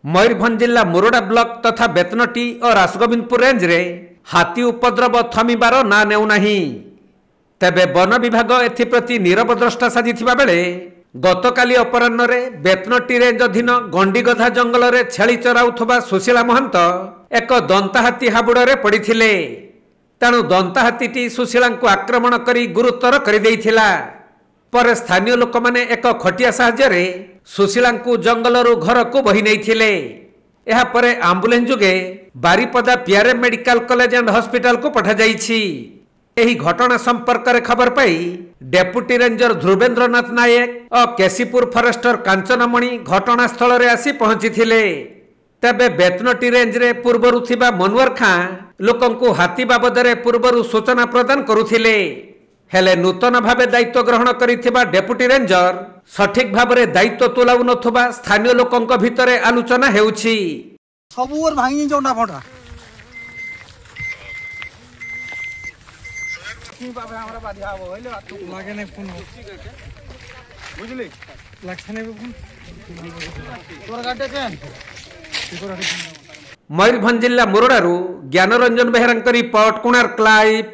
मयूरभंज जिला मुरुडा ब्लॉक तथा बेतनटी और रासगोविंदपुर रेंज रे हाथी उपद्रव थमिबार ना नेउनाही। तेबे वन विभाग एथिप्रति नीरव द्रष्टा साजिथिबा बेले गतकाली अपराह्न रे बेतनटी रेंज अधीन गंडीगधा जंगल रे छेली चराउथबा सुशीला महंत एक दंताहाती हाबुड़े पड़िथिले। तेणु दंताहातीटी सुशीलांकु आक्रमण करी गुरुतर करि देइथिला। पर स्थानीय लोक माने एक खटिया साहाय्य सुशीलांकु जंगलरू घर को बही नैथिले। एहा परे आम्बुलेंस जुगे Baripada PRM medical college and hospital को पठा जाइछि। एही घटना संपर्क रे खबर पाई डेप्यूटी रेंजर ध्रुवेंद्रनाथ नायक और केसीपुर फॉरेस्टर कांचनमणि घटनास्थल रे आसी पहुंचीथिले। तेबे बेतनटी रेंज रे पूर्वरु थिबा मनोहर खां लोकंकु हाथी बाबद रे पूर्वरु सूचना प्रदान करुथिले। हेले नूतन भावे दायित्व ग्रहण करिथिबा डेप्यूटी रेंजर सठिक भाबरे दायित्व तुलाउ नथुबा स्थानीय लोकंक भितरे आलोचना हेउछि। सबुर भांगी जोंडा फोटा की बाबे हमरा बाधिया हो होइले लागे नै फोन बुझली लागछ नै फोन तोर गाटे केन मयूरभंज जिला मुरुडारू ज्ञानरंजन बेहेरांक रिपोर्ट कोणार्क लाइव।